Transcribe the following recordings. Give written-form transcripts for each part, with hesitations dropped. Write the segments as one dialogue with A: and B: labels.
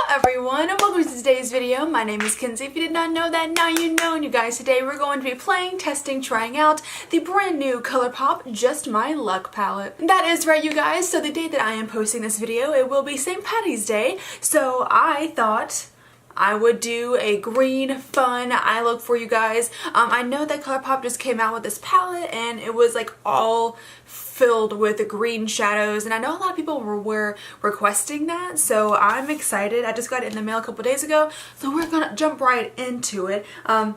A: everyone, and welcome to today's video. My name is Kenzie. If you did not know that, now you know. And you guys, today we're going to be playing, testing, trying out the brand new Colourpop Just My Luck palette. That is right, you guys. So the day that I am posting this video, it will be Saint Paddy's Day. So I thought I would do a green fun eye look for you guys. I know that Colourpop just came out with this palette and it was like all filled with green shadows, and I know a lot of people were requesting that, so I'm excited. I just got it in the mail a couple days ago, so we're gonna jump right into it. What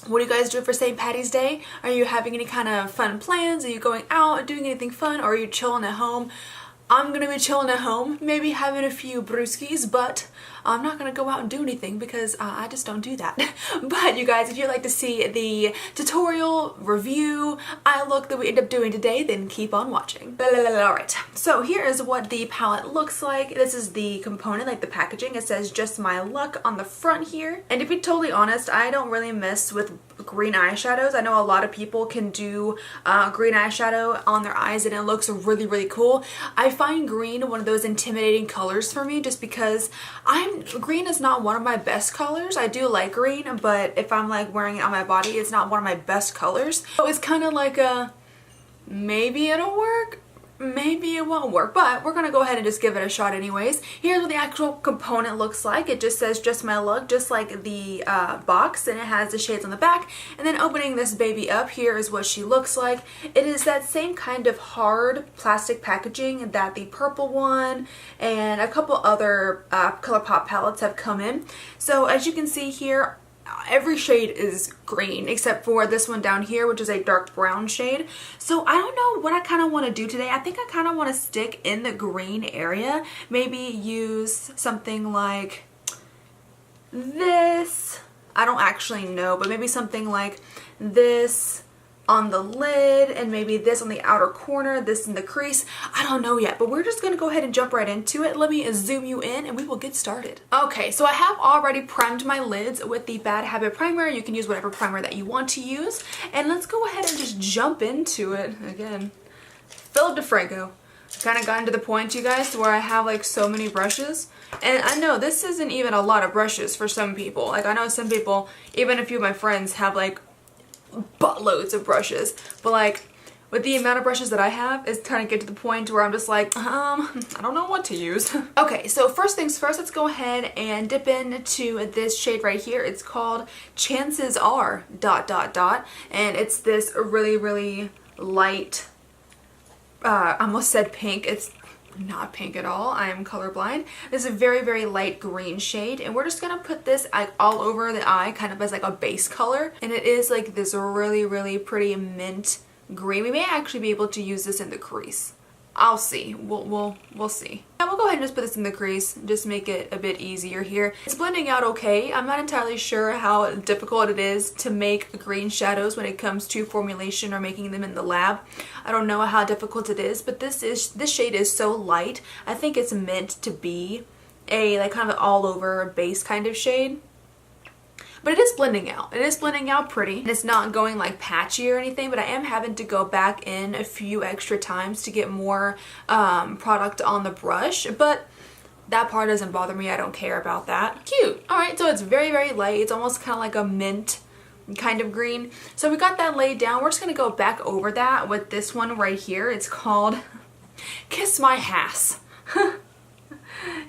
A: do you guys do for St. Paddy's Day? Are you having any kind of fun plans? Are you going out, doing anything fun, or are you chilling at home? I'm gonna be chilling at home, maybe having a few brewskis, but I'm not gonna go out and do anything because I just don't do that. But you guys, if you'd like to see the tutorial, review, eye look that we end up doing today, then keep on watching. Alright, so here is what the palette looks like. This is the component, like the packaging. It says Just My Luck on the front here. And to be totally honest, I don't really mess with green eyeshadows. I know a lot of people can do green eyeshadow on their eyes and it looks really cool. I find green one of those intimidating colors for me just because green is not one of my best colors. I do like green, but if I'm like wearing it on my body, it's not one of my best colors. So it's kind of like a maybe it'll work, maybe it won't work, but we're gonna go ahead and just give it a shot anyways. Here's what the actual component looks like. It just says Just My Luck, just like the box, and it has the shades on the back. And then opening this baby up, here is what she looks like. It is that same kind of hard plastic packaging that the purple one and a couple other Colourpop palettes have come in. So as you can see here, every shade is green except for this one down here, which is a dark brown shade. So I don't know what I kind of want to do today. I think I kind of want to stick in the green area. Maybe use something like this. I don't actually know, but maybe something like this on the lid and maybe this on the outer corner, this in the crease. I don't know yet, but we're just gonna go ahead and jump right into it. Let me zoom you in and we will get started. Okay, so I have already primed my lids with the Bad Habit primer. You can use whatever primer that you want to use. And let's go ahead and just jump into it. Again, Philip DeFranco. Kind of gotten to the point, you guys, where I have like so many brushes. And I know this isn't even a lot of brushes for some people. Like I know some people, even a few of my friends have like buttloads of brushes, but like with the amount of brushes that I have, it's kind of get to the point where I'm just like, I don't know what to use. Okay, so first things first, let's go ahead and dip into this shade right here. It's called Chances Are ... and it's this really light, I almost said pink. It's not pink at all. I am colorblind. This is a very light green shade, and we're just gonna put this like all over the eye, kind of as like a base color. And it is like this really pretty mint green. We may actually be able to use this in the crease. I'll see. We'll see. And we'll go ahead and just put this in the crease, just make it a bit easier here. It's blending out okay. I'm not entirely sure how difficult it is to make green shadows when it comes to formulation or making them in the lab. I don't know how difficult it is, but this shade is so light. I think it's meant to be a like kind of all over base kind of shade. But it is blending out. It is blending out pretty. And it's not going like patchy or anything, but I am having to go back in a few extra times to get more product on the brush. But that part doesn't bother me. I don't care about that. Cute. Alright, so it's very light. It's almost kind of like a mint kind of green. So we got that laid down. We're just going to go back over that with this one right here. It's called Kiss My Hass.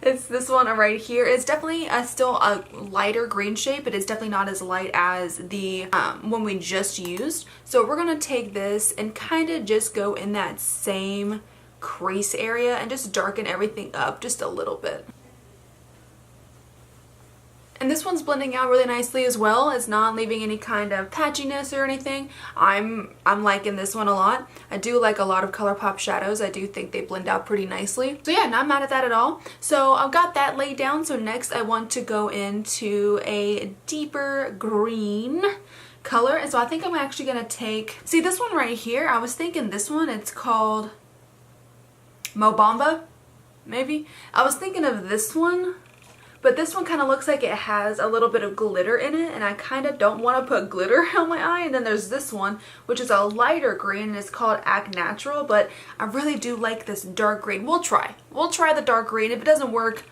A: It's this one right here. It's definitely still a lighter green shade, but it's definitely not as light as the one we just used. So we're going to take this and kind of just go in that same crease area and just darken everything up just a little bit. And this one's blending out really nicely as well. It's not leaving any kind of patchiness or anything. I'm liking this one a lot. I do like a lot of Colourpop shadows. I do think they blend out pretty nicely. So yeah, not mad at that at all. So I've got that laid down. So next I want to go into a deeper green color. And so I think I'm actually going to take, see this one right here? I was thinking this one, it's called Mobamba, maybe? I was thinking of this one. But this one kind of looks like it has a little bit of glitter in it, and I kind of don't want to put glitter on my eye. And then there's this one, which is a lighter green, and it's called Act Natural, but I really do like this dark green. We'll try the dark green. If it doesn't work,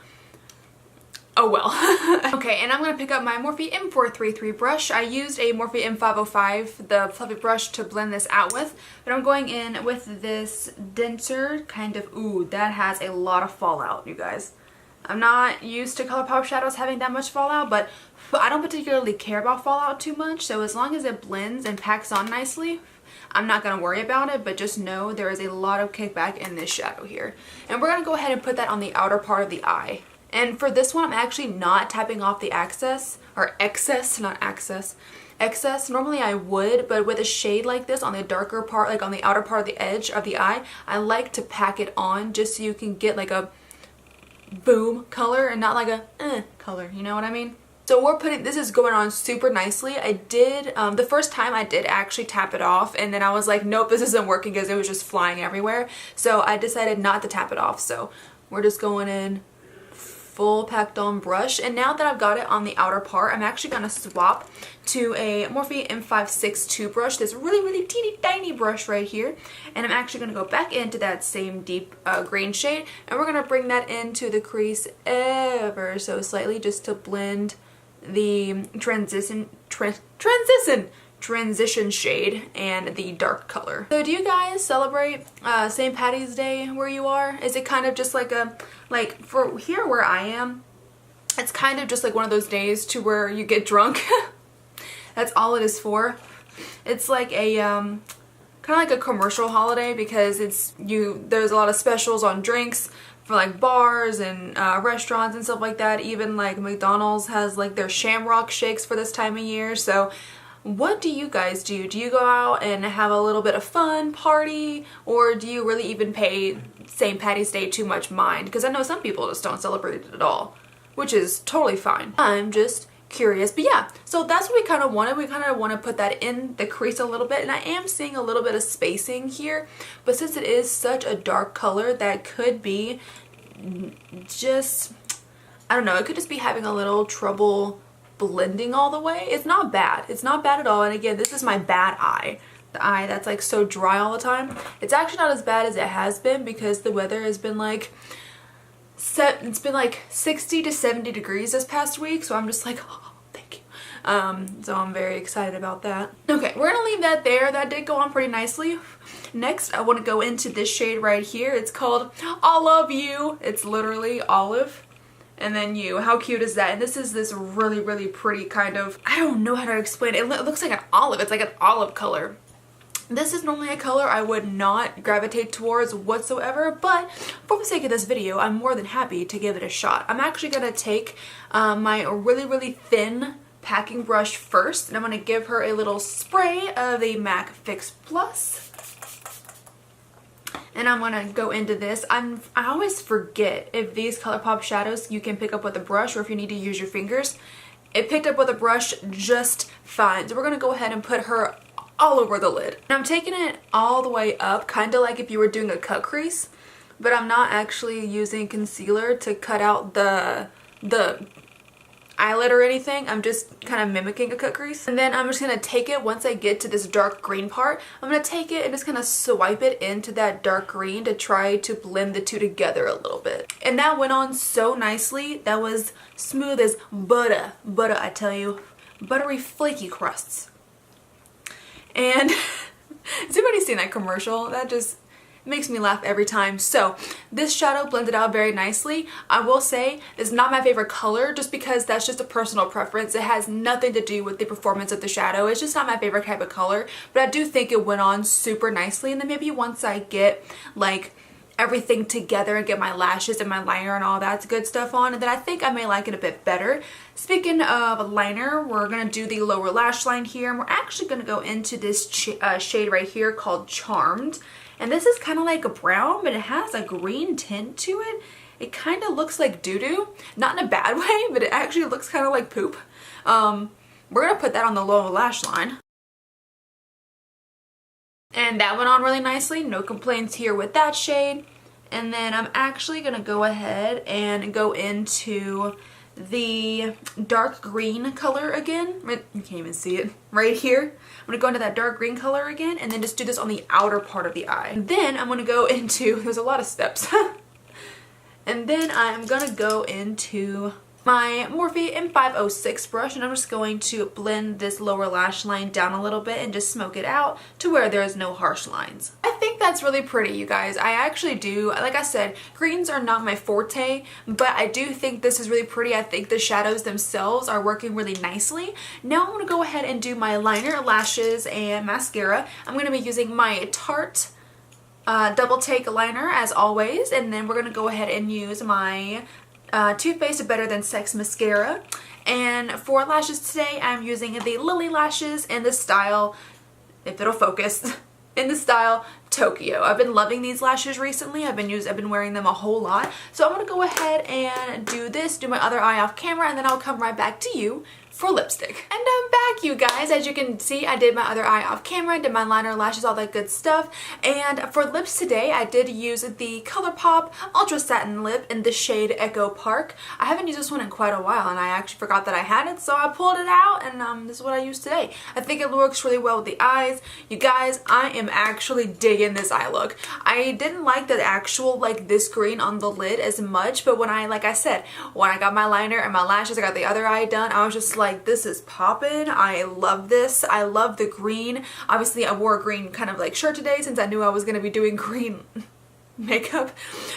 A: oh well. Okay, and I'm going to pick up my Morphe M433 brush. I used a Morphe M505, the fluffy brush, to blend this out with. But I'm going in with this denser kind of, ooh, that has a lot of fallout, you guys. I'm not used to Colourpop shadows having that much fallout, but I don't particularly care about fallout too much. So as long as it blends and packs on nicely, I'm not going to worry about it, but just know there is a lot of kickback in this shadow here. And we're going to go ahead and put that on the outer part of the eye. And for this one, I'm actually not tapping off the excess. Normally I would, but with a shade like this on the darker part, like on the outer part of the edge of the eye, I like to pack it on just so you can get like a boom color and not like a color, you know what I mean? So we're putting, this is going on super nicely. I did, the first time I did actually tap it off, and then I was like, nope, this isn't working because it was just flying everywhere. So I decided not to tap it off. So we're just going in full packed on brush. And now that I've got it on the outer part, I'm actually going to swap to a Morphe M562 brush, this really teeny tiny brush right here. And I'm actually going to go back into that same deep green shade, and we're going to bring that into the crease ever so slightly just to blend the transition shade and the dark color. So do you guys celebrate Saint Paddy's Day where you are? Is it kind of just like a, like for here where I am, it's kind of just like one of those days to where you get drunk. That's all it is for. It's like a kind of like a commercial holiday because there's a lot of specials on drinks for like bars and restaurants and stuff like that. Even like McDonald's has like their Shamrock shakes for this time of year. So what do you guys do? Do you go out and have a little bit of fun, party, or do you really even pay St. Paddy's Day too much mind? Because I know some people just don't celebrate it at all, which is totally fine. I'm just curious. But yeah, so that's what we kind of wanted. We kind of want to put that in the crease a little bit, and I am seeing a little bit of spacing here, but since it is such a dark color, that could be just, I don't know, it could just be having a little trouble blending all the way. It's not bad. It's not bad at all. And again, this is my bad eye. The eye that's like so dry all the time. It's actually not as bad as it has been because the weather has been like it's been like 60 to 70 degrees this past week, so I'm just like, oh, thank you. So I'm very excited about that. Okay, we're gonna leave that there. That did go on pretty nicely. Next, I want to go into this shade right here. It's called All of You. It's literally olive and then you. How cute is that? And this is this really pretty kind of, I don't know how to explain it. It looks like an olive. It's like an olive color. This is normally a color I would not gravitate towards whatsoever, but for the sake of this video, I'm more than happy to give it a shot. I'm actually going to take my really thin packing brush first, and I'm going to give her a little spray of the MAC Fix Plus. And I'm going to go into this. I always forget if these Colourpop shadows you can pick up with a brush or if you need to use your fingers. It picked up with a brush just fine. So we're going to go ahead and put her all over the lid. And I'm taking it all the way up, kind of like if you were doing a cut crease, but I'm not actually using concealer to cut out the eyelid or anything. I'm just kind of mimicking a cut crease. And then I'm just going to take it once I get to this dark green part. I'm going to take it and just kind of swipe it into that dark green to try to blend the two together a little bit. And that went on so nicely. That was smooth as butter. Butter, I tell you. Buttery flaky crusts. And has anybody seen that commercial? That just makes me laugh every time. So this shadow blended out very nicely. I will say it's not my favorite color just because that's just a personal preference. It has nothing to do with the performance of the shadow. It's just not my favorite type of color, but I do think it went on super nicely. And then maybe once I get like everything together and get my lashes and my liner and all that good stuff on, and then I think I may like it a bit better. Speaking of liner, we're going to do the lower lash line here, and we're actually going to go into this shade right here called Charmed. And this is kind of like a brown, but it has a green tint to it. It kind of looks like doo-doo. Not in a bad way, but it actually looks kind of like poop. We're going to put that on the lower lash line. And that went on really nicely. No complaints here with that shade. And then I'm actually going to go ahead and go into the dark green color again. You can't even see it right here. I'm going to go into that dark green color again and then just do this on the outer part of the eye. And then I'm going to go into, there's a lot of steps. And then I'm going to go into my Morphe M506 brush, and I'm just going to blend this lower lash line down a little bit and just smoke it out to where there's no harsh lines. I think that's really pretty, you guys. I actually do. Like I said, greens are not my forte, but I do think this is really pretty. I think the shadows themselves are working really nicely. Now I'm going to go ahead and do my liner, lashes, and mascara. I'm going to be using my Tarte double take liner as always, and then we're going to go ahead and use my Too Faced Better Than Sex mascara. And for lashes today, I'm using the Lilly lashes in the style, if it'll focus, in the style Toyko. I've been loving these lashes recently. I've been wearing them a whole lot. So I'm gonna go ahead and do this, do my other eye off camera, and then I'll come right back to you for lipstick. And I'm back, you guys. As you can see, I did my other eye off camera, did my liner, lashes, all that good stuff. And for lips today, I did use the Colourpop Ultra Satin Lip in the shade Echo Park. I haven't used this one in quite a while, and I actually forgot that I had it, so I pulled it out, and this is what I used today. I think it works really well with the eyes. You guys, I am actually digging this eye look. I didn't like the actual, like, this green on the lid as much, but when I, like I said, when I got my liner and my lashes, I got the other eye done, I was just like, this is poppin'. I love this. I love the green. Obviously, I wore a green kind of like shirt today since I knew I was going to be doing green makeup,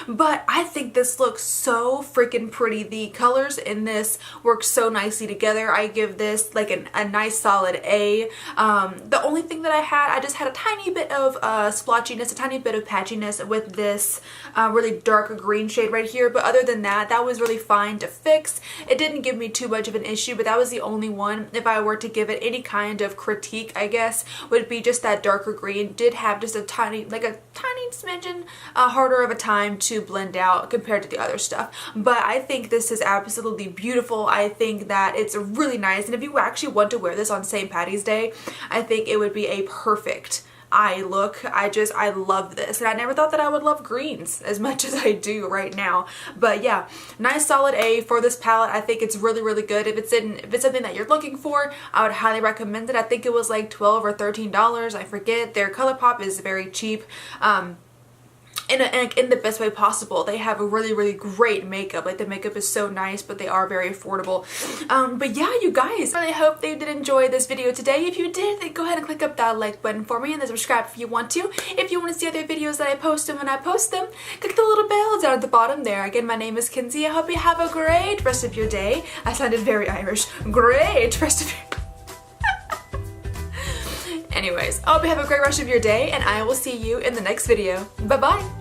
A: but I think this looks so freaking pretty. The colors in this work so nicely together. I give this like a nice solid A. The only thing that I just had a tiny bit of splotchiness, a tiny bit of patchiness with this really dark green shade right here, but other than that, that was really fine to fix. It didn't give me too much of an issue, but that was the only one. If I were to give it any kind of critique, I guess, would be just that darker green did have just a tiny smidgen harder of a time to blend out compared to the other stuff. But I think this is absolutely beautiful. I think that it's really nice, and if you actually want to wear this on Saint Paddy's Day, I think it would be a perfect eye look. I love this, and I never thought that I would love greens as much as I do right now. But yeah, nice solid A for this palette. I think it's really, really good. If it's something that you're looking for, I would highly recommend it. I think it was like $12 or $13. I forget. Their Colourpop is very cheap. In the best way possible. They have a really, really great makeup. Like, the makeup is so nice, but they are very affordable. But yeah, you guys, I really hope that you did enjoy this video today. If you did, then go ahead and click up that like button for me, and then subscribe if you want to. If you want to see other videos that I post, and when I post them, click the little bell down at the bottom there. Again, my name is Kenzie. I hope you have a great rest of your day. I sounded very Irish. Great rest of your Anyways, I hope you have a great rest of your day, and I will see you in the next video. Bye-bye!